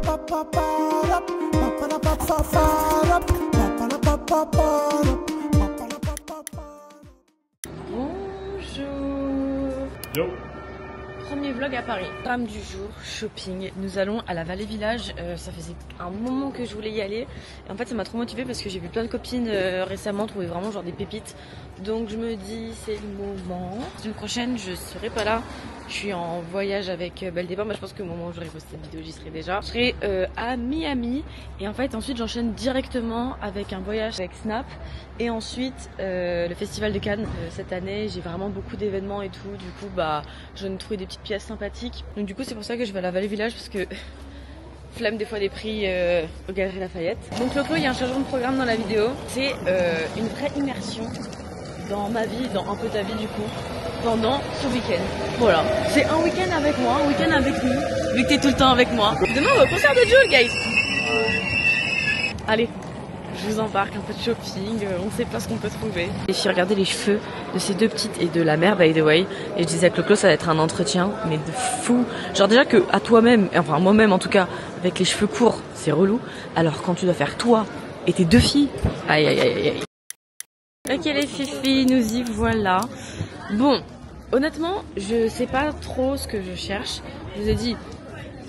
Yo. Premier vlog à Paris. Trame du jour, shopping. Nous allons à la Vallée Village. Ça faisait un moment que je voulais y aller. Et en fait, ça m'a trop motivée parce que j'ai vu plein de copines récemment trouver vraiment genre des pépites. Donc je me dis, c'est le moment. La semaine prochaine, je serai pas là. Je suis en voyage avec Belle Départ. Je pense que au moment où j'aurai posté cette vidéo, j'y serai déjà. Je serai à Miami. Et en fait, ensuite, j'enchaîne directement avec un voyage avec Snap. Et ensuite, le Festival de Cannes. Cette année, j'ai vraiment beaucoup d'événements et tout. Du coup, bah, je viens de trouver des petites pièces sympathiques. Donc du coup, c'est pour ça que je vais à la Vallée Village parce que flemme des fois des prix aux Galeries Lafayette. Donc Loco, il y a un changement de programme dans la vidéo. C'est une vraie immersion dans ma vie, dans un peu ta vie du coup, pendant ce week-end. Voilà, c'est un week-end avec moi, un week-end avec nous, vu que t'es tout le temps avec moi. Demain, on va au concert de Jul, guys. Allez, je vous embarque, un peu de shopping, on sait pas ce qu'on peut trouver. Et j'ai regardé les cheveux de ces deux petites et de la mère, by the way, et je disais à Clo-Clo, ça va être un entretien, mais de fou. Genre déjà que à toi-même, enfin moi-même en tout cas, avec les cheveux courts, c'est relou. Alors quand tu dois faire toi et tes deux filles, aïe aïe aïe aïe. Ok les filles, nous y voilà. Bon, honnêtement, je sais pas trop ce que je cherche. Je vous ai dit,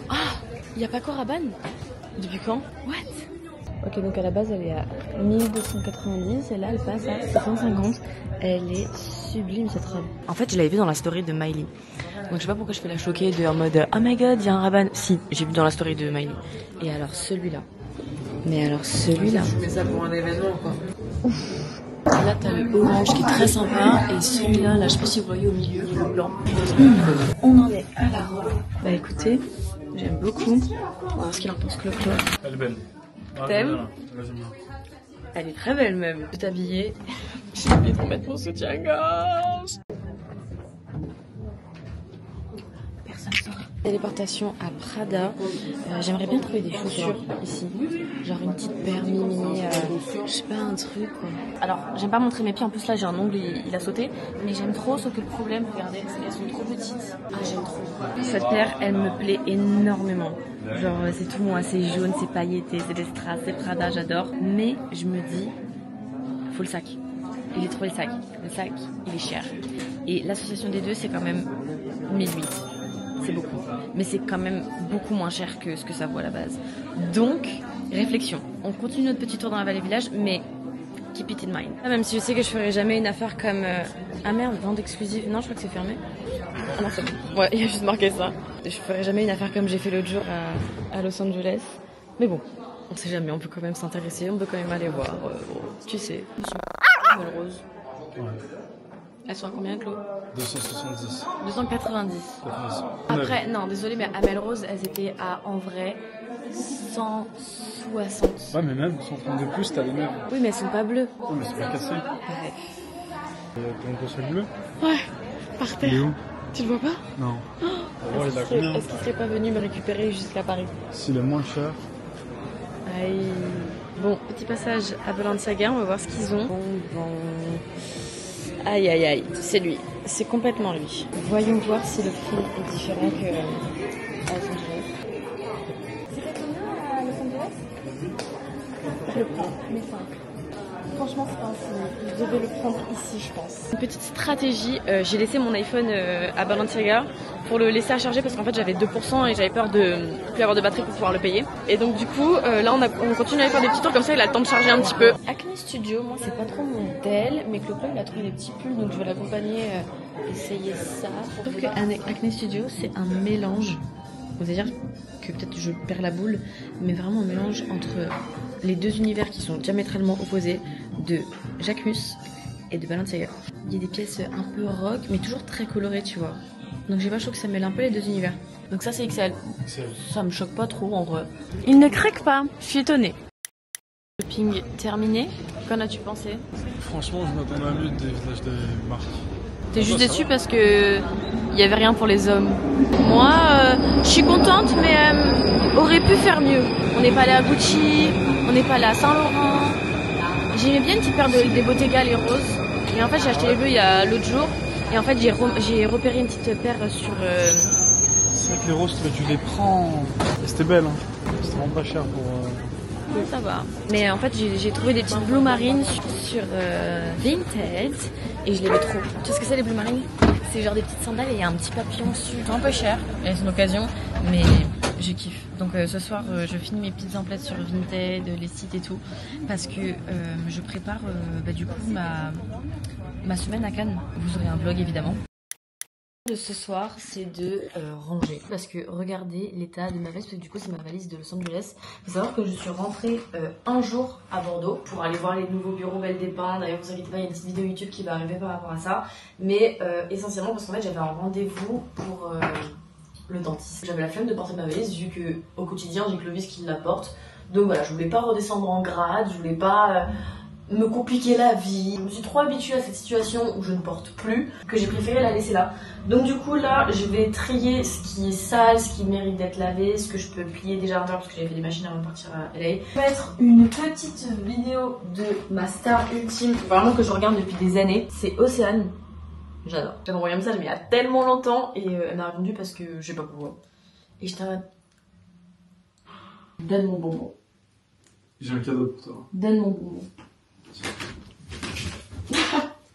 ah, il y a pas encore Rabanne. Depuis quand? What? Ok, donc à la base elle est à 1290 et là elle passe à 750. Elle est sublime cette robe. En fait, je l'avais vue dans la story de Miley. Donc je sais pas pourquoi je fais la choquée en mode oh my god, il y a un Rabanne. Si, j'ai vu dans la story de Miley. Et alors celui-là. Mais alors celui-là. Je mets ça pour un événement quoi. Ouf. Là t'as le orange qui est très sympa et celui-là, là je sais pas si vous voyez au milieu, il y a le blanc. On en est à la robe. Bah écoutez, j'aime beaucoup. On va voir ce qu'il en pense Clo-Clo. Elle est belle. T'aimes? Elle est très belle même. Je vais t'habiller. J'ai oublié de remettre mon soutien-gorge. Personne saura. Téléportation à Prada. J'aimerais bien trouver des chaussures ici. Genre une petite paire mini, je sais pas, un truc quoi. Alors, j'aime pas montrer mes pieds. En plus là, j'ai un ongle, il a sauté. Mais j'aime trop, sauf que le problème, regardez, c'est qu'elles sont trop petites. Ah, j'aime trop. Cette paire, elle me plaît énormément. Genre c'est tout moi, c'est jaune, c'est pailleté, c'est des strass, c'est Prada, j'adore. Mais je me dis, faut le sac. Et j'ai trouvé le sac. Le sac, il est cher. Et l'association des deux, c'est quand même 1008. C'est beaucoup. Mais c'est quand même beaucoup moins cher que ce que ça vaut à la base. Donc, réflexion. On continue notre petit tour dans la Vallée Village, mais keep it in mind. Même si je sais que je ferai jamais une affaire comme... Ah merde, vente exclusive. Non, je crois que c'est fermé. Ah non, c'est bon. Ouais, il y a juste marqué ça. Je ferai jamais une affaire comme j'ai fait l'autre jour à Los Angeles. Mais bon, on sait jamais, on peut quand même s'intéresser, on peut quand même aller voir. Tu sais. Amel Rose. Ouais. Elles sont à combien, Clo? 270. 290. Après, non, désolé, mais Amel Rose, elles étaient à, en vrai, 160. Ouais, mais même, 130 de plus, t'as les mêmes. Oui, mais elles sont pas bleues. Oui, mais c'est pas cassé. Bref. Ton pochette bleu? Ouais, par terre. Il est où? Tu le vois pas? Non. Oh, il est à combien? Est-ce qu'il serait pas venu me récupérer jusqu'à Paris? S'il est moins cher. Aïe. Bon, petit passage à Balenciaga, on va voir ce qu'ils ont. Bon. Aïe aïe aïe, c'est lui. C'est complètement lui. Voyons voir si le prix est différent que à Los Angeles. C'était combien à Los Angeles? Je le prends, mais 5. Franchement, c'est pas un signe. Je devais le prendre ici, je pense. Une petite stratégie, j'ai laissé mon iPhone à Balenciaga pour le laisser à charger parce qu'en fait j'avais 2% et j'avais peur de plus avoir de batterie pour pouvoir le payer. Et donc du coup, là on continue à faire des petits tours comme ça, il a le temps de charger un petit peu. Acne Studio, moi c'est pas trop mon modèle, mais Clo-Clo il a trouvé des petits pulls donc je vais l'accompagner essayer ça. Sauf que Acne Studio c'est un mélange, vous allez dire que peut-être je perds la boule, mais vraiment un mélange entre les deux univers qui sont diamétralement opposés de Jacquemus et de Balenciaga. Il y a des pièces un peu rock mais toujours très colorées tu vois. Donc j'ai pas chaud que ça mêle un peu les deux univers. Donc ça c'est XL. Ça me choque pas trop en vrai. Il ne craque pas, je suis étonnée. Shopping terminé, qu'en as-tu pensé? Franchement, je m'attendais à mieux des visages des marques. T'es juste déçue parce que il y avait rien pour les hommes. Moi, je suis contente mais aurait pu faire mieux. On n'est pas allé à Gucci, on n'est pas allé à Saint-Laurent. J'aimais bien une petite paire des Bottega les roses. Et en fait j'ai acheté les bleus il y a l'autre jour. Et en fait j'ai repéré une petite paire sur... C'est vrai que les roses, tu aurais dû les prendre. C'était belle hein. C'est vraiment pas cher pour... Ouais, ça va. Mais en fait, j'ai trouvé des petites Blue Marines sur Vinted et je les veux trop. Tu sais ce que c'est les Blue Marines? C'est genre des petites sandales et il y a un petit papillon dessus. C'est un peu cher, et c'est une occasion, mais je kiffe. Donc ce soir, je finis mes petites emplettes sur Vinted, les sites et tout, parce que je prépare du coup ma semaine à Cannes. Vous aurez un vlog évidemment. De ce soir, c'est de ranger parce que regardez l'état de ma valise, parce que du coup c'est ma valise de Los Angeles. Faut savoir que je suis rentrée un jour à Bordeaux pour aller voir les nouveaux bureaux Belle Départ. D'ailleurs vous inquiétez pas, il y a une petite vidéo YouTube qui va arriver par rapport à ça, mais essentiellement parce qu'en fait j'avais un rendez-vous pour le dentiste. J'avais la flemme de porter ma valise vu que au quotidien j'ai Clovis qui la porte, donc voilà, je voulais pas redescendre en grade, je voulais pas me compliquer la vie. Je me suis trop habituée à cette situation où je ne porte plus que j'ai préféré la laisser là. Donc du coup là je vais trier ce qui est sale, ce qui mérite d'être lavé, ce que je peux plier déjà à l'intérieur parce que j'avais fait des machines avant de partir à LA. Je vais mettre une petite vidéo de ma star ultime, vraiment que je regarde depuis des années. C'est Océane. J'adore. J'ai envoyé un message mais il y a tellement longtemps et elle m'a répondu parce que je sais pas pourquoi. Et j'étais en mode donne mon bonbon. J'ai un cadeau pour toi. Donne mon bonbon.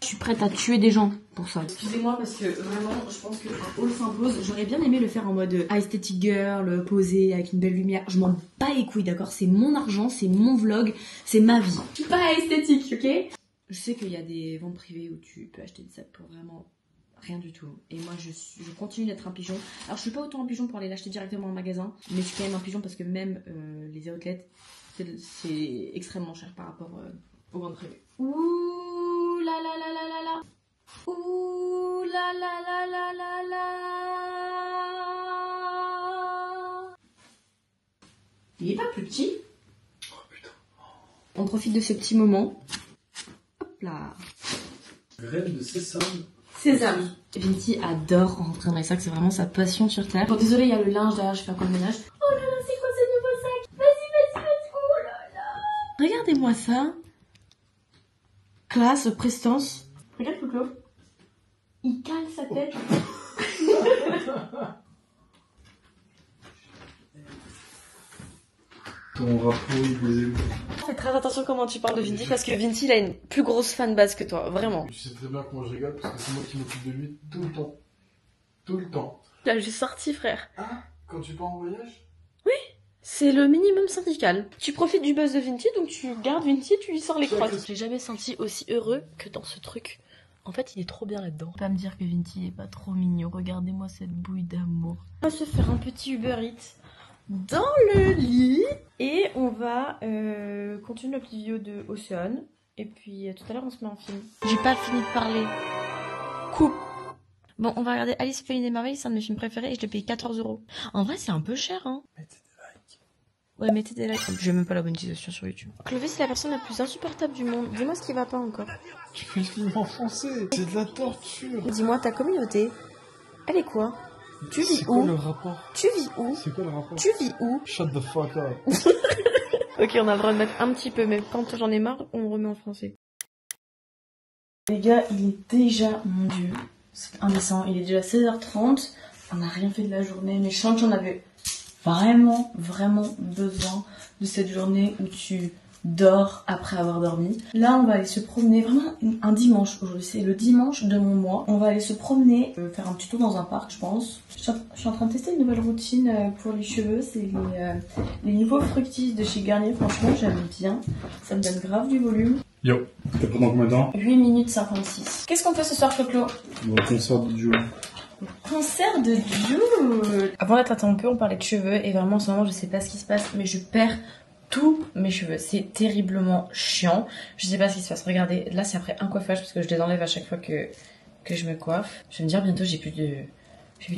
Je suis prête à tuer des gens pour ça. Excusez-moi parce que vraiment je pense qu'un haul s'impose. J'aurais bien aimé le faire en mode aesthetic girl, posé avec une belle lumière. Je m'en bats les couilles, d'accord? C'est mon argent, c'est mon vlog, c'est ma vie. Je suis pas esthétique, ok? Je sais qu'il y a des ventes privées où tu peux acheter des sacs pour vraiment rien du tout. Et moi je continue d'être un pigeon. Alors je suis pas autant un pigeon pour aller l'acheter directement en magasin, mais je suis quand même un pigeon parce que même les outlets c'est extrêmement cher par rapport aux ventes privées. Ouh la la la la la la. Ouh la la la la la la. Il est pas plus petit? Oh putain. On profite de ce petit moment. Hop là. Graines de sésame. Sésame. Vinti adore rentrer dans les sacs, c'est vraiment sa passion sur terre. Bon, désolé, il y a le linge derrière, je fais encore le ménage. Oh là là, c'est quoi ce nouveau sac? Vas-y, vas-y, vas-y. Oh là là. Regardez-moi ça. Classe, prestance. Regarde Clo-Clo. Il cale sa tête. Ton rapport, il plaisait. Fais très attention comment tu parles de Vinti parce que Vinti il a une plus grosse fanbase que toi, vraiment. Tu sais très bien comment je rigole parce que c'est moi qui m'occupe de lui tout le temps. Tout le temps. Là, j'ai sorti, frère. Ah, quand tu pars en voyage? C'est le minimum syndical. Tu profites du buzz de Vinti, donc tu gardes Vinti et tu lui sors les crottes. J'ai jamais senti aussi heureux que dans ce truc. En fait, il est trop bien là-dedans. Pas me dire que Vinti est pas trop mignon. Regardez-moi cette bouille d'amour. On va se faire un petit Uber Eats dans le lit. Et on va continuer la petite vidéo de Océane. Et puis tout à l'heure, on se met en film. J'ai pas fini de parler. Coupe. Bon, on va regarder Alice au Pays des Merveilles, c'est un de mes films préférés et je l'ai payé 14 €. En vrai, c'est un peu cher, hein. Mettez des likes. Ouais, mettez des likes. J'ai même pas la monétisation sur YouTube. Clovis, c'est la personne la plus insupportable du monde. Dis-moi ce qui va pas encore. Tu fais le film en français. C'est de la torture. Dis-moi, ta communauté, elle est quoi? Tu vis C'est où? quoi le rapport? Tu vis où? C'est quoi le rapport? Tu vis où? Shut the fuck up. Ok, on a le droit de mettre un petit peu, mais quand j'en ai marre, on remet en français. Les gars, il est déjà, mon dieu, c'est indécent, il est déjà 16h30, on n'a rien fait de la journée, mais je sens que j'en avais vraiment besoin de cette journée où tu dors après avoir dormi. Là, on va aller se promener, vraiment un dimanche aujourd'hui, c'est le dimanche de mon mois. On va aller se promener, faire un petit tour dans un parc, je pense. Je suis en train de tester une nouvelle routine pour les cheveux, c'est les nouveaux fructis de chez Garnier, franchement j'aime bien, ça me donne grave du volume. Yo, t'es pendant combien de temps? 8 minutes 56. Qu'est-ce qu'on fait ce soir, Clo-Clo? Bon, concert de Jules. Concert de Jules. Avant d'être interrompu, on parlait de cheveux et vraiment en ce moment je sais pas ce qui se passe, mais je perds tous mes cheveux. C'est terriblement chiant. Je sais pas ce qui se passe. Regardez, là c'est après un coiffage parce que je les enlève à chaque fois que je me coiffe. Je vais me dire bientôt j'ai plus de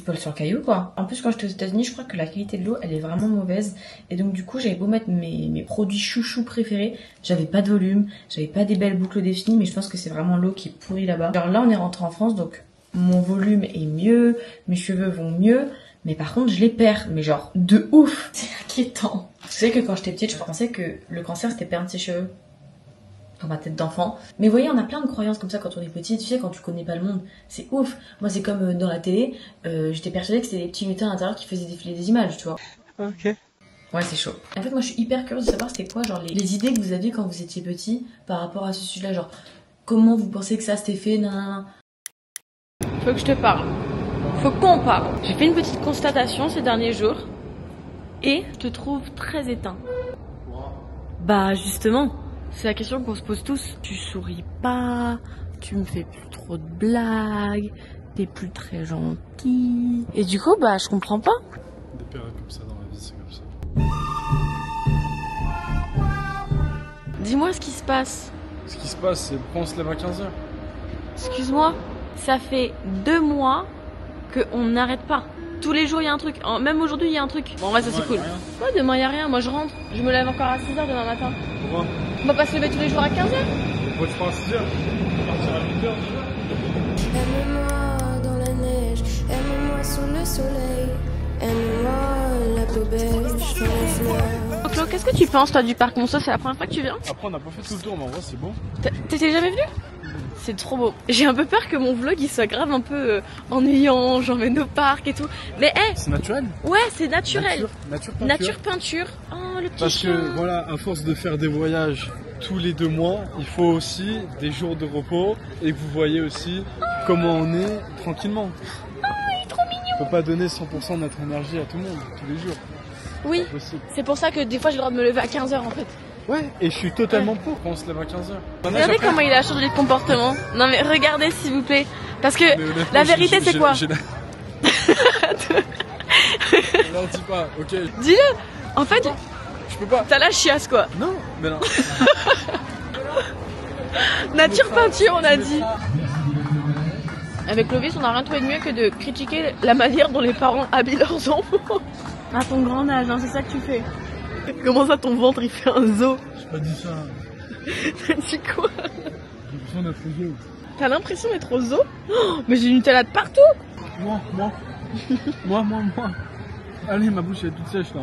poils sur le caillou quoi. En plus quand j'étais aux États-Unis, je crois que la qualité de l'eau elle est vraiment mauvaise et donc du coup j'avais beau mettre mes produits chouchou préférés, j'avais pas de volume, j'avais pas des belles boucles définies, mais je pense que c'est vraiment l'eau qui est pourrie là-bas. Alors là on est rentré en France donc mon volume est mieux, mes cheveux vont mieux, mais par contre je les perds, mais genre de ouf. C'est inquiétant. Tu sais que quand j'étais petite je pensais que le cancer c'était perdre ses cheveux. Dans ma tête d'enfant. Mais vous voyez, on a plein de croyances comme ça quand on est petit, tu sais, quand tu connais pas le monde. C'est ouf. Moi, c'est comme dans la télé, j'étais persuadée que c'était des petits lutins à l'intérieur qui faisaient défiler des images, tu vois. Ok. Ouais, c'est chaud. En fait, moi, je suis hyper curieuse de savoir c'était quoi, genre, les idées que vous aviez quand vous étiez petit par rapport à ce sujet-là. Genre, comment vous pensez que ça s'était fait, nan. Faut que je te parle. Faut qu'on parle. J'ai fait une petite constatation ces derniers jours et je te trouve très éteint. Bah, justement, c'est la question qu'on se pose tous. Tu souris pas, tu me fais plus trop de blagues, t'es plus très gentil. Et du coup, bah, je comprends pas. Des périodes comme ça dans la vie, c'est comme ça. Dis-moi ce qui se passe. Ce qui se passe, c'est pourquoi on se lève à 15h. Excuse-moi, ça fait 2 mois qu'on n'arrête pas. Tous les jours il y a un truc, même aujourd'hui il y a un truc. Bon, en vrai, ça c'est cool. Ouais, demain il y a rien, moi je rentre. Je me lève encore à 6h demain matin. Pourquoi? On va pas se lever tous les jours à 15h. Pourquoi tu pars à 6h? Tu partir à 8h déjà? Aime-moi dans la neige, aime-moi sous le soleil, aime-moi la peau beige sur les fleurs. Claude, qu'est-ce que tu penses toi du parc Monceau? C'est la première fois que tu viens? Après, on n'a pas fait tout le tour, mais en vrai, c'est beau. T'étais jamais venu? C'est trop beau. J'ai un peu peur que mon vlog il soit grave un peu ennuyant, j'emmène au parc et tout. Mais C'est naturel. ouais, c'est naturel. Nature peinture. Nature peinture. Oh, le petit Parce chien. que voilà, à force de faire des voyages tous les 2 mois, il faut aussi des jours de repos et que vous voyez aussi comment on est tranquillement. Oh, il est trop mignon. On peut pas donner 100% de notre énergie à tout le monde tous les jours. Oui, C'est possible. c'est pour ça que des fois j'ai le droit de me lever à 15h en fait. Ouais, et je suis totalement pour quand on se lève à 15h. Regardez comment il a changé de comportement. Non mais regardez s'il vous plaît. Parce que la vérité c'est quoi? Non, dis pas, ok. Dis-le. En fait, Je peux pas. t'as la chiasse quoi. Non, mais non. Nature peinture on a dit. Avec Clovis on a rien trouvé de mieux que de critiquer la manière dont les parents habillent leurs enfants. À ton grand âge, hein, c'est ça que tu fais. Comment ça ton ventre il fait un zoo? J'ai pas dit ça. T'as dit quoi? J'ai besoin d'être zoo. T'as l'impression d'être au zoo? Oh, mais j'ai une Nutella de partout. Moi. Allez, ma bouche elle est toute sèche là.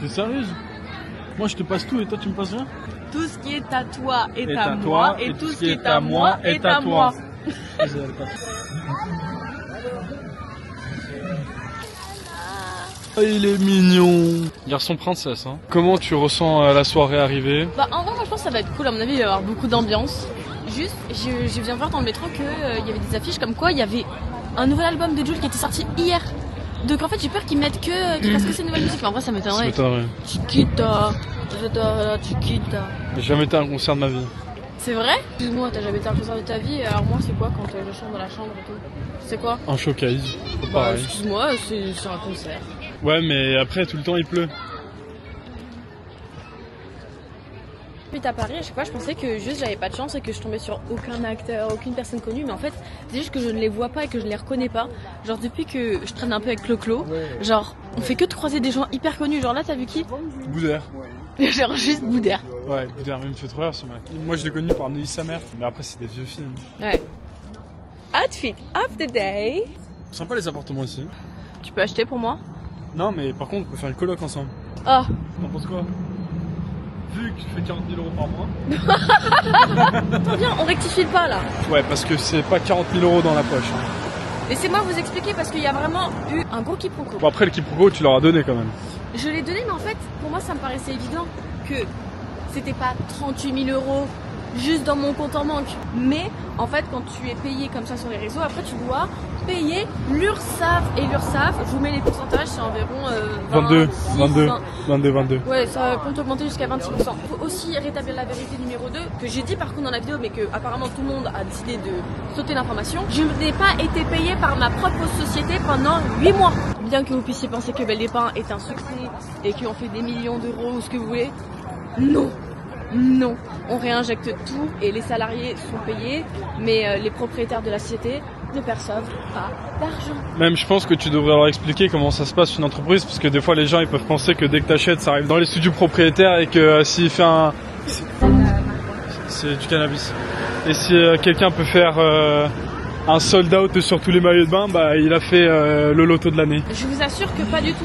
T'es sérieuse? Moi je te passe tout et toi tu me passes rien? Tout ce qui est à toi est Est à à moi, toi, et tout ce qui est à moi est à moi. Vas-y, elle passe. Oh, il est mignon. Garçon princesse, hein. Comment tu ressens la soirée arrivée? Bah en vrai moi je pense que ça va être cool, à mon avis il va y avoir beaucoup d'ambiance. Juste, je viens voir dans le métro qu'il y avait des affiches comme quoi il y avait un nouvel album de Jul qui était sorti hier. Donc en fait j'ai peur qu'ils mettent parce que c'est une nouvelle musique, mais en vrai ça m'étonnerait. Chiquita, Chiquita. J'ai jamais été à un concert de ma vie. C'est vrai? Excuse-moi, t'as jamais été à un concert de ta vie, alors moi c'est quoi quand je chante dans la chambre et tout? C'est quoi? Un showcase, Bah pareil. excuse-moi, c'est un concert. Ouais, mais après tout le temps il pleut. Puis à Paris, à chaque fois, je pensais que juste j'avais pas de chance et que je tombais sur aucun acteur, aucune personne connue. Mais en fait, c'est juste que je ne les vois pas et que je ne les reconnais pas. Genre, depuis que je traîne un peu avec Clo-Clo, genre, on fait que de croiser des gens hyper connus. Genre là, t'as vu qui? Boudère. Genre, juste Boudère. Ouais, Boudère, il me fait trop rire ce mec. Moi je l'ai connu par Neuilly sa mère, mais après c'est des vieux films. Ouais. Outfit of the day. Sympa les appartements ici. Tu peux acheter pour moi? Non, mais par contre on peut faire une coloc ensemble. Oh. T'en penses quoi? Vu que tu fais 40 000 € par mois. Attends, viens, on rectifie le pas là. Ouais, parce que c'est pas 40 000 € dans la poche. Hein. Laissez-moi vous expliquer parce qu'il y a vraiment eu un gros quiproquo. Bon, après le quiproquo, tu leur as donné quand même. Je l'ai donné, mais en fait, pour moi, ça me paraissait évident que c'était pas 38 000 € juste dans mon compte en banque. Mais en fait, quand tu es payé comme ça sur les réseaux, après tu dois payer l'URSSAF. Et l'URSSAF, je vous mets les pourcentages, c'est environ 22. Ouais, ça compte augmenter jusqu'à 26%. Il faut aussi rétablir la vérité numéro 2, que j'ai dit par contre dans la vidéo, mais que apparemment tout le monde a décidé de sauter l'information. Je n'ai pas été payée par ma propre société pendant 8 mois. Bien que vous puissiez penser que Belle des Pins est un succès et qu'on fait des millions d'euros ou ce que vous voulez, non. Non, on réinjecte tout et les salariés sont payés, mais les propriétaires de la société ne perçoivent pas d'argent. Même je pense que tu devrais leur expliquer comment ça se passe une entreprise, parce que des fois les gens ils peuvent penser que dès que t'achètes ça arrive dans les studios propriétaires et que s'il fait un... C'est du cannabis. Et si quelqu'un peut faire un sold out sur tous les maillots de bain, bah il a fait le loto de l'année. Je vous assure que pas du tout.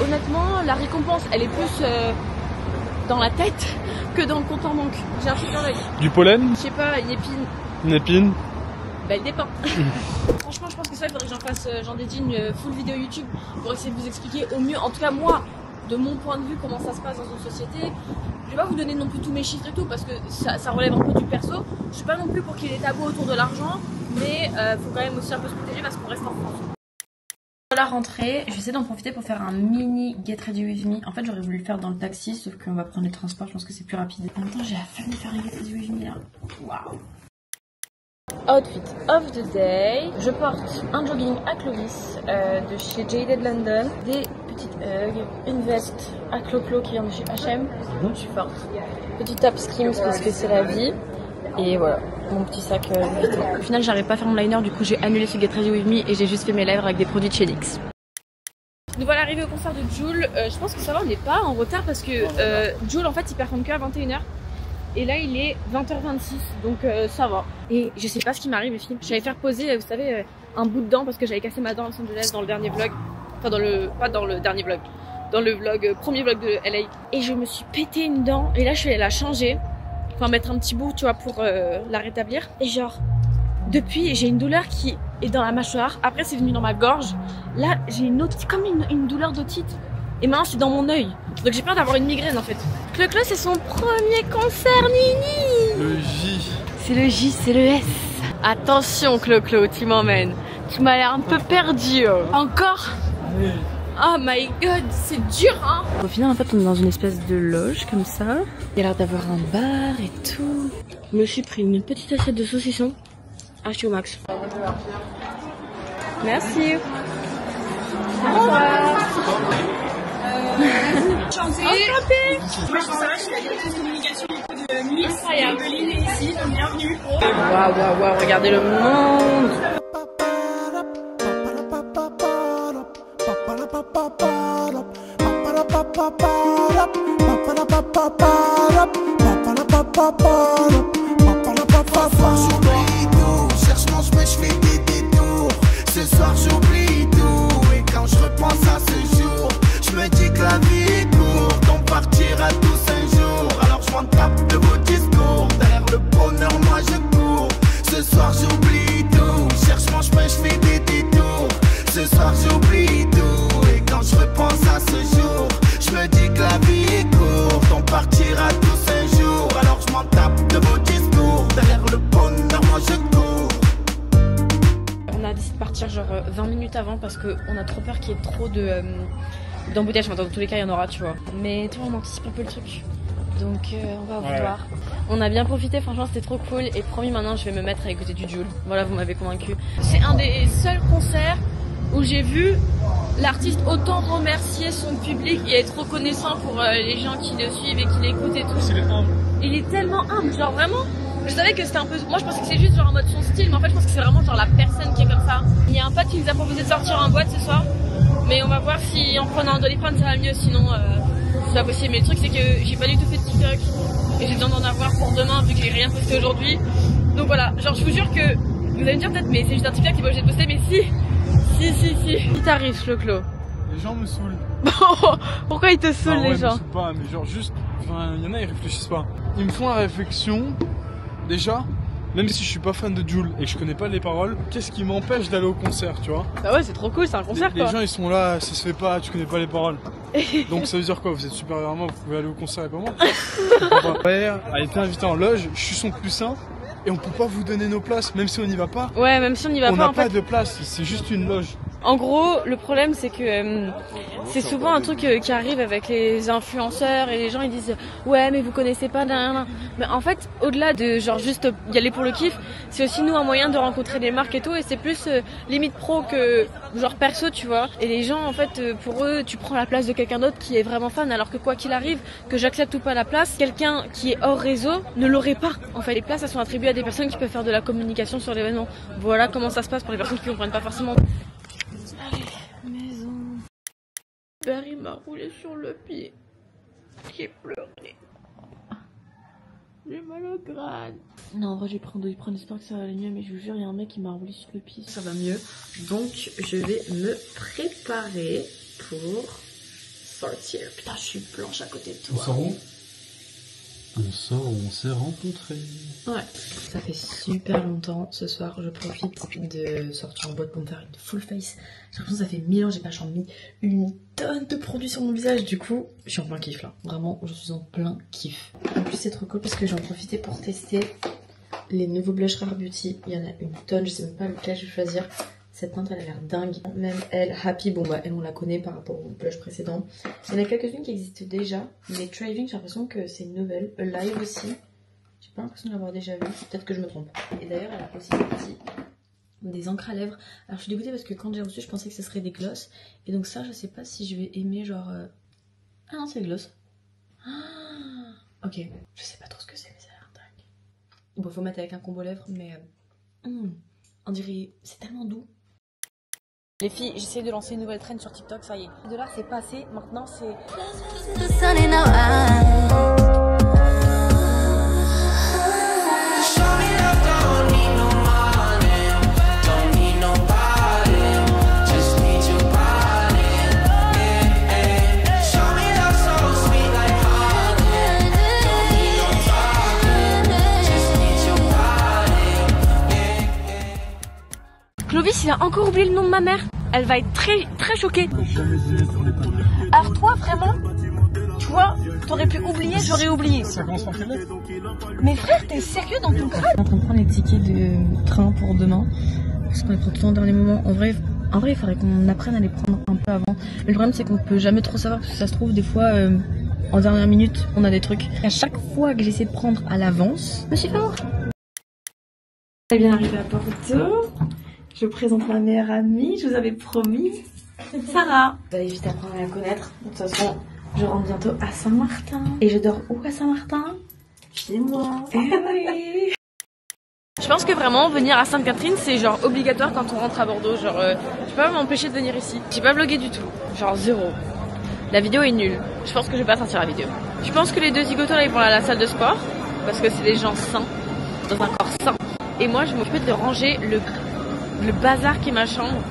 Honnêtement, la récompense elle est plus dans la tête que dans le compte en banque. J'ai un truc dans l'œil. Du pollen? Je sais pas, une épine. Une épine? Belle des Pins. Franchement, je pense que ça, il faudrait que j'en fasse, j'en dédie une full vidéo YouTube pour essayer de vous expliquer au mieux. En tout cas, moi, de mon point de vue comment ça se passe dans une société. Je vais pas vous donner non plus tous mes chiffres et tout parce que ça relève un peu du perso. Je suis pas non plus pour qu'il y ait des tabous autour de l'argent, mais faut quand même aussi un peu se protéger parce qu'on reste en France. À la rentrée, je vais essayer d'en profiter pour faire un mini Get Ready With Me. En fait, j'aurais voulu le faire dans le taxi, sauf qu'on va prendre les transports, je pense que c'est plus rapide. En même temps, j'ai la flemme de faire un Get Ready With Me là. Waouh! Outfit of the day. Je porte un jogging à Clovis de chez Jaded London, des petites Ugg, une veste à Clo-Clo qui vient de chez H&M. Je suis forte. Petit top Skims parce que c'est la vie. Et voilà, mon petit sac Louis Vuitton. Au final, j'arrive pas à faire mon liner, du coup j'ai annulé ce Get Ready With Me et j'ai juste fait mes lèvres avec des produits de chez NYX. Nous voilà arrivés au concert de Jul. Je pense que ça va, on n'est pas en retard parce que Jul en fait il performe que à 21h. Et là il est 20h26, donc ça va. Et je sais pas ce qui m'arrive les filles. J'allais faire poser, vous savez, un bout de dent parce que j'avais cassé ma dent à Los Angeles dans le dernier vlog. Enfin pas dans le dernier vlog, dans le vlog, premier vlog de LA. Et je me suis pété une dent et là je suis allée la changer. Enfin mettre un petit bout tu vois pour la rétablir. Et genre depuis j'ai une douleur qui est dans la mâchoire. Après c'est venu dans ma gorge. Là j'ai une autre, comme une douleur d'otite. Et maintenant c'est dans mon œil. Donc j'ai peur d'avoir une migraine en fait. Clo-Clo c'est son premier concert Nini. Le J. C'est le J, c'est le S. Attention Clo-Clo, tu m'emmènes. Tu m'as l'air un peu perdu. Encore. Oui. Oh my god, c'est dur hein. Au final en fait on est dans une espèce de loge comme ça. Il y a l'air d'avoir un bar et tout. Je me suis pris une petite assiette de saucisson acheté au max. Merci. Bonsoir. Enchantée. Moi je suis la directrice communication de Miss. Incroyable. Ici, donc bienvenue. Waouh, regardez le monde. Cherche mon chemin, je fais des détours. Ce soir j'oublie tout. Et quand je repense à ce jour, je me dis que la vie est courte. On partira tous un jour. Alors je m'en tape de vos discours. Derrière le bonheur, moi je cours. Ce soir j'oublie tout. Cherche mon chemin, je fais des détours. Ce soir j'oublie tout. Et quand je repense à ce jour, je me dis que la vie est courte. On partira tous un jour. Alors je m'en tape de vos discours. Derrière le bonheur, moi je cours. On a décidé de partir genre 20 minutes avant parce qu'on a trop peur qu'il y ait trop d'embouteillages. Enfin, dans tous les cas il y en aura tu vois. Mais tu vois on anticipe un peu le truc. Donc on va voir. On a bien profité, franchement c'était trop cool. Et promis maintenant je vais me mettre à écouter du Jul. Voilà, vous m'avez convaincu. C'est un des seuls concerts où j'ai vu l'artiste autant remercier son public et être reconnaissant pour les gens qui le suivent et qui l'écoutent et tout. Il est humble. Il est tellement humble, genre vraiment. Je savais que c'était un peu... Moi je pensais que c'est juste genre en mode son style, mais en fait je pense que c'est vraiment genre la personne qui est comme ça. Il y a un pote qui nous a proposé de sortir en boîte ce soir. Mais on va voir si en prenant un Doliprane ça va mieux, sinon c'est pas possible. Mais le truc c'est que j'ai pas du tout fait de TikTok. Et j'ai besoin d'en avoir pour demain vu que j'ai rien posté aujourd'hui. Donc voilà, genre je vous jure que... Vous allez me dire peut-être mais c'est juste un TikTok qui est pas obligé de poster, mais si. Si t'arrives Clo-Clo. Les gens me saoulent. Pourquoi ils te saoulent Non, ouais, les gens? me saoulent pas, mais genre juste... Enfin, il y en a ils réfléchissent pas. Ils me font la réflexion... Déjà, même si je suis pas fan de Jul et que je connais pas les paroles, qu'est-ce qui m'empêche d'aller au concert, tu vois? Bah ouais c'est trop cool, c'est un concert les quoi. gens ils sont là, ça se fait pas, tu connais pas les paroles. Donc ça veut dire quoi? Vous êtes supérieur à moi, vous pouvez aller au concert et pas moi? Mon père a été invité en loge, je suis son cousin et on peut pas vous donner nos places, même si on n'y va pas. Ouais, même si on n'y va pas. On n'a en pas fait... de place, c'est juste une loge. En gros, le problème c'est que c'est souvent un truc qui arrive avec les influenceurs et les gens ils disent ouais mais vous connaissez pas nan. Mais en fait au-delà de genre juste y aller pour le kiff, c'est aussi nous un moyen de rencontrer des marques et tout et c'est plus limite pro que genre perso tu vois. Et les gens en fait pour eux tu prends la place de quelqu'un d'autre qui est vraiment fan alors que quoi qu'il arrive, que j'accepte ou pas la place, quelqu'un qui est hors réseau ne l'aurait pas. En fait les places elles sont attribuées à des personnes qui peuvent faire de la communication sur l'événement. Voilà comment ça se passe pour les personnes qui comprennent pas forcément. Allez, maison. Père il m'a roulé sur le pied. J'ai pleuré. J'ai mal au crâne. Non, en vrai, j'ai pris un Doliprane, j'espère que ça va aller mieux, mais je vous jure, il y a un mec qui m'a roulé sur le pied. Ça va mieux. Donc, je vais me préparer pour sortir. Putain, je suis blanche à côté de toi. On sort où? On sort où on s'est rencontrés. Ouais. Ça fait super longtemps. Ce soir, je profite de sortir en boîte pour me faire une full face. J'ai l'impression que ça fait 1000 ans, j'ai pas mis une tonne de produits sur mon visage. Du coup, je suis en plein kiff là. Vraiment, je suis en plein kiff. En plus, c'est trop cool parce que j'en profité pour tester les nouveaux blush Rare Beauty. Il y en a une tonne, je sais même pas lequel je vais choisir. Cette teinte, elle a l'air dingue. Même elle, Happy, bon bah elle, on la connaît par rapport au blush précédent. Il y en a quelques-unes qui existent déjà. Mais Thriving, j'ai l'impression que c'est une nouvelle. Alive aussi. J'ai pas l'impression de l'avoir déjà vu. Peut-être que je me trompe. Et d'ailleurs, elle a aussi des encres à lèvres. Alors je suis dégoûtée parce que quand j'ai reçu, je pensais que ce serait des gloss. Et donc ça, je sais pas si je vais aimer genre... Ah non, c'est des gloss. Ah, ok. Je sais pas trop ce que c'est, mais ça a l'air dingue. Bon, faut mettre avec un combo lèvres, mais... on dirait... C'est tellement doux. Les filles, j'essaie de lancer une nouvelle trend sur TikTok, ça y est. De là, c'est passé, maintenant c'est... Clovis, il a encore oublié le nom de ma mère. Elle va être très choquée. Alors toi, vraiment, tu vois, t'aurais pu oublier, j'aurais oublié. Ça commence par quelle lettre? Mais frère, t'es sérieux dans ton crâne? On est en train de prendre les tickets de train pour demain. Parce qu'on les prend tout le temps au dernier moment. En vrai, il faudrait qu'on apprenne à les prendre un peu avant. Mais le problème, c'est qu'on peut jamais trop savoir. Parce que ça se trouve, des fois, en dernière minute, on a des trucs. À chaque fois que j'essaie de prendre à l'avance, je me suis fait avoir. Elle est bien arrivée à Bordeaux. Je présente ma meilleure amie, je vous avais promis. Sarah. Vous allez vite apprendre à la connaître. De toute façon, je rentre bientôt à Saint-Martin. Et je dors où à Saint-Martin? Chez moi. Eh oui. Je pense que vraiment, venir à Sainte-Catherine, c'est genre obligatoire quand on rentre à Bordeaux. Genre, je peux pas m'empêcher de venir ici. J'ai pas vlogué du tout. Genre zéro. La vidéo est nulle. Je pense que je vais pas sortir la vidéo. Je pense que les deux zigotos là, ils vont aller à la salle de sport. Parce que c'est des gens sains. Dans un corps sain. Et moi, je m'occupe de ranger le bazar qui est ma chambre,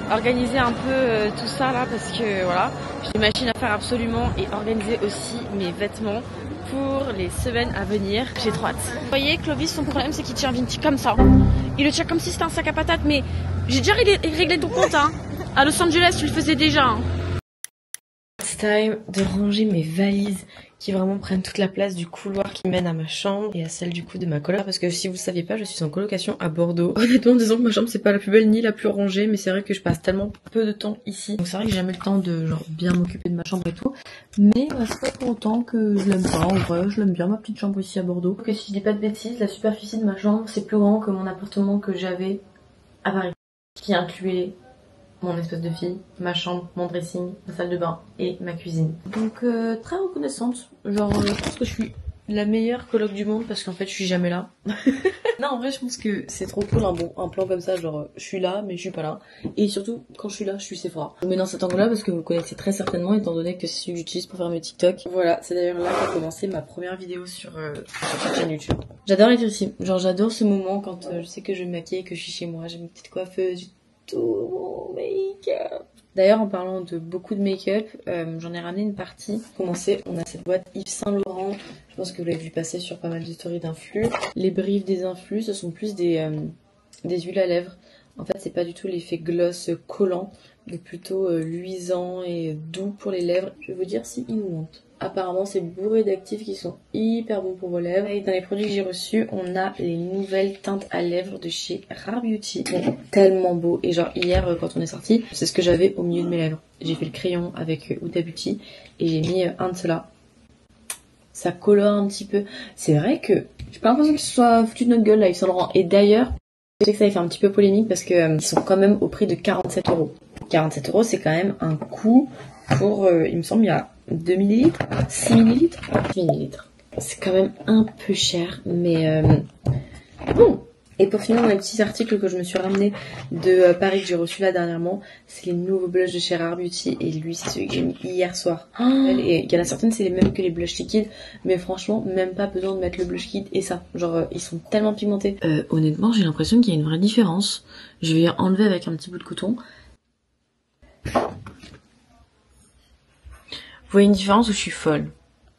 organiser un peu tout ça là parce que voilà, j'ai des machines à faire absolument et organiser aussi mes vêtements pour les semaines à venir. J'ai trop hâte. Vous voyez, Clovis, son problème c'est qu'il tient Vinci comme ça. Il le tient comme si c'était un sac à patates, mais j'ai déjà réglé ton compte hein. À Los Angeles, tu le faisais déjà. Hein. C'est time de ranger mes valises qui vraiment prennent toute la place du couloir qui mène à ma chambre et à celle du coup de ma coloc. Parce que si vous ne saviez pas, je suis en colocation à Bordeaux. Honnêtement, disons que ma chambre c'est pas la plus belle ni la plus rangée, mais c'est vrai que je passe tellement peu de temps ici. Donc c'est vrai que j'ai jamais le temps de genre bien m'occuper de ma chambre et tout. Mais c'est pas pour autant que je l'aime pas. En vrai, je l'aime bien ma petite chambre ici à Bordeaux. Que si je dis pas de bêtises, la superficie de ma chambre c'est plus grand que mon appartement que j'avais à Paris, qui incluait mon espèce de fille, ma chambre, mon dressing, ma salle de bain et ma cuisine. Donc très reconnaissante. Genre je pense que je suis la meilleure coloc du monde parce qu'en fait je suis jamais là. Non en vrai je pense que c'est trop cool un plan comme ça, genre je suis là mais je suis pas là. Et surtout quand je suis là je suis Sephora. Je me mets dans cet angle là parce que vous le connaissez très certainement étant donné que c'est celui que j'utilise pour faire mes TikTok. Voilà, c'est d'ailleurs là qu'a commencé ma première vidéo sur cette chaîne YouTube. J'adore être ici, genre j'adore ce moment quand je sais que je vais me maquiller et que je suis chez moi, j'ai une petite coiffeuse, tout mon make-up. D'ailleurs en parlant de beaucoup de make-up, j'en ai ramené une partie. Pour commencer, on a cette boîte Yves Saint Laurent. Je pense que vous l'avez vu passer sur pas mal de stories d'influx. Les briefs des influx, ce sont plus des huiles à lèvres. En fait, c'est pas du tout l'effet gloss collant, mais plutôt luisant et doux pour les lèvres. Je vais vous dire si ils nous mentent. Apparemment, c'est bourré d'actifs qui sont hyper bons pour vos lèvres. Et dans les produits que j'ai reçus, on a les nouvelles teintes à lèvres de chez Rare Beauty. Tellement beau. Et genre hier, quand on est sorti, c'est ce que j'avais au milieu de mes lèvres. J'ai fait le crayon avec Huda Beauty et j'ai mis un de ceux-là. Ça colore un petit peu. C'est vrai que j'ai pas l'impression qu'ils se soient foutus de notre gueule là, Yves Saint Laurent. Et d'ailleurs, je sais que ça va faire un petit peu polémique parce que ils sont quand même au prix de 47 €. 47 €, c'est quand même un coût pour, il me semble, il y a 2 millilitres, 6 millilitres, 8 millilitres. C'est quand même un peu cher, mais bon. Et pour finir, dans les petits articles que je me suis ramené de Paris que j'ai reçu là dernièrement, c'est les nouveaux blushs de chez Rare Beauty. Et lui, c'est celui que j'ai mis hier soir. Et il y en a certaines, c'est les mêmes que les blushs liquides. Mais franchement, même pas besoin de mettre le blush liquide et ça. Genre, ils sont tellement pigmentés. Honnêtement, j'ai l'impression qu'il y a une vraie différence. Je vais enlever avec un petit bout de coton. Vous voyez une différence où je suis folle.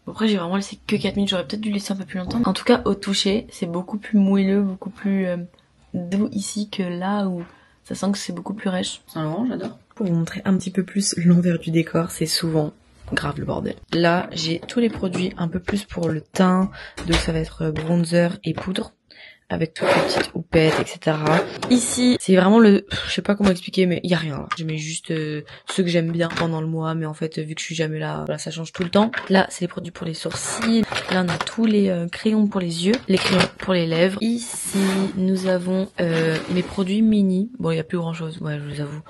Bon, après j'ai vraiment laissé que 4 minutes, j'aurais peut-être dû laisser un peu plus longtemps. En tout cas au toucher, c'est beaucoup plus moelleux, beaucoup plus doux ici que là où ça sent que c'est beaucoup plus rêche. C'est un orange, j'adore. Pour vous montrer un petit peu plus l'envers du décor, c'est souvent grave le bordel. Là j'ai tous les produits un peu plus pour le teint, donc ça va être bronzer et poudre. Avec toutes les petites houpettes, etc. Ici, c'est vraiment le... Je sais pas comment expliquer, mais il y a rien là. Je mets juste ceux que j'aime bien pendant le mois, mais en fait, vu que je suis jamais là, voilà, ça change tout le temps. Là, c'est les produits pour les sourcils. Là, on a tous les crayons pour les yeux, les crayons pour les lèvres. Ici, nous avons mes produits mini. Bon, il y a plus grand chose, ouais, je vous avoue.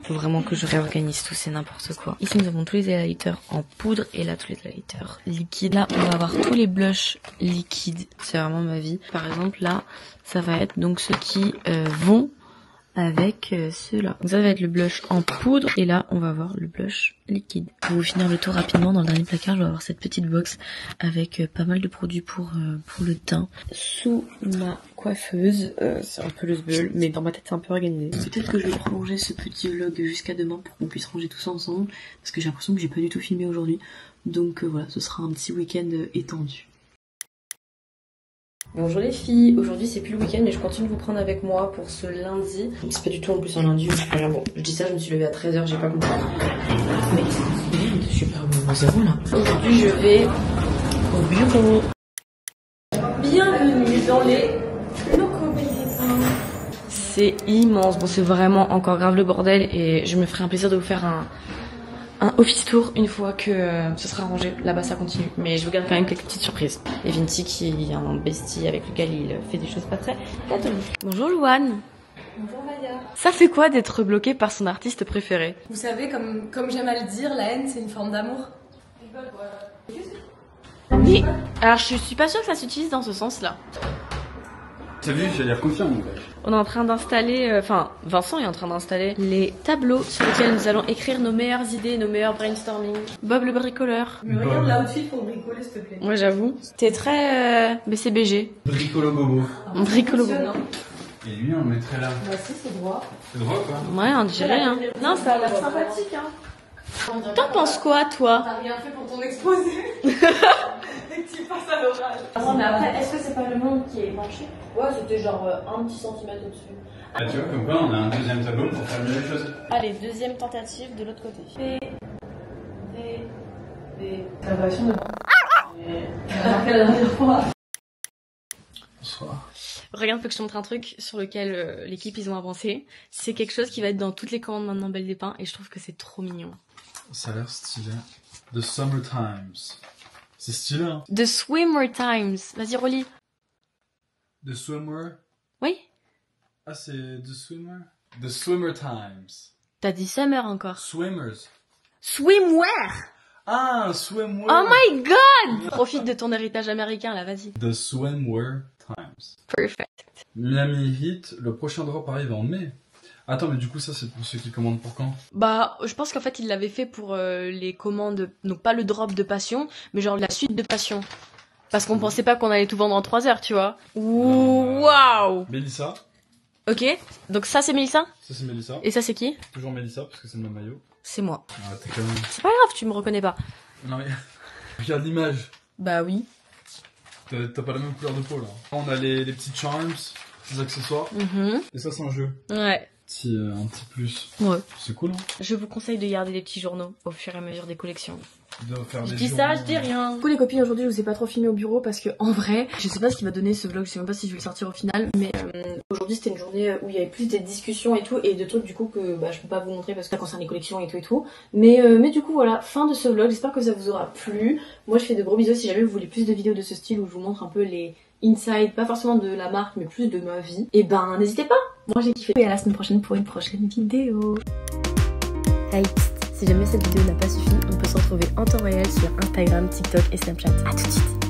Faut vraiment que je réorganise tout, c'est n'importe quoi. Ici, nous avons tous les highlighters en poudre et là, tous les highlighters liquides. Là, on va avoir tous les blushs liquides. C'est vraiment ma vie. Par exemple, là, ça va être donc ceux qui vont avec ceux-là. Donc ça va être le blush en poudre et là on va avoir le blush liquide. Pour vous finir le tour rapidement, dans le dernier placard je vais avoir cette petite box avec pas mal de produits pour le teint. Sous ma coiffeuse, c'est un peu le sbeul, mais dans ma tête c'est un peu organisé. Peut-être que je vais prolonger ce petit vlog jusqu'à demain pour qu'on puisse ranger tout ça ensemble, parce que j'ai l'impression que j'ai pas du tout filmé aujourd'hui. Donc voilà, ce sera un petit week-end étendu. Bonjour les filles, aujourd'hui c'est plus le week-end mais je continue de vous prendre avec moi pour ce lundi. C'est pas du tout en plus un lundi, bon, je dis ça, je me suis levée à 13h, j'ai pas compris. Mais je suis pas au zéro là. Aujourd'hui je vais au bureau. Bienvenue dans les locaux Belle-des-Pins. C'est immense, bon c'est vraiment encore grave le bordel et je me ferai un plaisir de vous faire un office tour une fois que ce sera rangé. Là-bas ça continue, mais je vous garde quand même quelques petites surprises. Et Vinti qui est un bestie avec lequel il fait des choses pas très catholiques. Bonjour Louane. Bonjour Maya. Ça fait quoi d'être bloqué par son artiste préféré? Vous savez, comme j'aime à le dire, la haine c'est une forme d'amour. Oui. Alors je suis pas sûre que ça s'utilise dans ce sens-là. T'as vu, j'ai l'air confiant mon gars. On est en train d'installer, Vincent est en train d'installer les tableaux sur lesquels nous allons écrire nos meilleures idées, nos meilleurs brainstorming. Bob le bricoleur. Mais regarde l'outfit pour bricoler s'il te plaît. Moi j'avoue. T'es très BCBG. Bricolo bobo. Bricolo bobo. Et lui, on le mettrait là. Bah si, c'est droit. C'est droit quoi? Ouais, on dirait hein. Non, ça a l'air sympathique hein. T'en penses quoi toi? T'as rien fait pour ton exposé. Et que tu passes à l'oral. Non mais après, est-ce que c'est pas le monde qui est penché? Ouais, c'était genre un petit centimètre au-dessus. Ah, tu vois, comme quoi on a un deuxième tableau pour faire mieux les choses. Allez, deuxième tentative de l'autre côté. T'as l'impression de... la dernière fois. Bonsoir. Regarde, faut que je te montre un truc sur lequel l'équipe ils ont avancé. C'est quelque chose qui va être dans toutes les commandes maintenant Belle-des-Pins et je trouve que c'est trop mignon. Ça a l'air stylé. The Summer Times. C'est stylé hein. The Swimmer Times. Vas-y, relis. The Swimmer. Oui. Ah, c'est The Swimmer? The Swimmer Times. T'as dit summer encore. Swimmers. Swimwear. Ah, swimwear. Oh my god. Profite de ton héritage américain là, vas-y. The Swimwear Times. Perfect. Miami Heat, le prochain drop arrive en mai. Attends, mais du coup, ça, c'est pour ceux qui commandent pour quand? Bah, je pense qu'en fait, il l'avait fait pour les commandes, donc pas le drop de Passion, mais genre la suite de Passion. Parce qu'on pensait pas qu'on allait tout vendre en 3 heures, tu vois. Waouh. Mélissa. Ok, donc ça c'est Mélissa. Ça, c'est Mélissa. Et ça c'est qui? Toujours Mélissa, parce que c'est le même maillot. C'est moi. Ah, t'es quand même... C'est pas grave, tu me reconnais pas. Non, mais... Regarde l'image. Bah oui. T'as pas la même couleur de peau, là. On a les petits charms, les accessoires. Et ça, c'est un jeu. Ouais. Un petit plus. Ouais. C'est cool, hein. Je vous conseille de garder les petits journaux au fur et à mesure des collections. Je dis ça, je dis rien. Du coup les copines, aujourd'hui je vous ai pas trop filmé au bureau parce que en vrai, je sais pas ce qui va donner ce vlog, je sais même pas si je vais le sortir au final, mais aujourd'hui c'était une journée où il y avait plus des discussions et tout, et de trucs du coup que bah, je peux pas vous montrer parce que ça concerne les collections et tout. Mais du coup voilà, fin de ce vlog, j'espère que ça vous aura plu. Moi je fais de gros bisous, si jamais vous voulez plus de vidéos de ce style où je vous montre un peu les inside, pas forcément de la marque mais plus de ma vie, et ben n'hésitez pas, moi j'ai kiffé. Et à la semaine prochaine pour une prochaine vidéo. Hey, si jamais cette vidéo n'a pas suffi, on peut se retrouver en temps réel sur Instagram, TikTok et Snapchat. A tout de suite.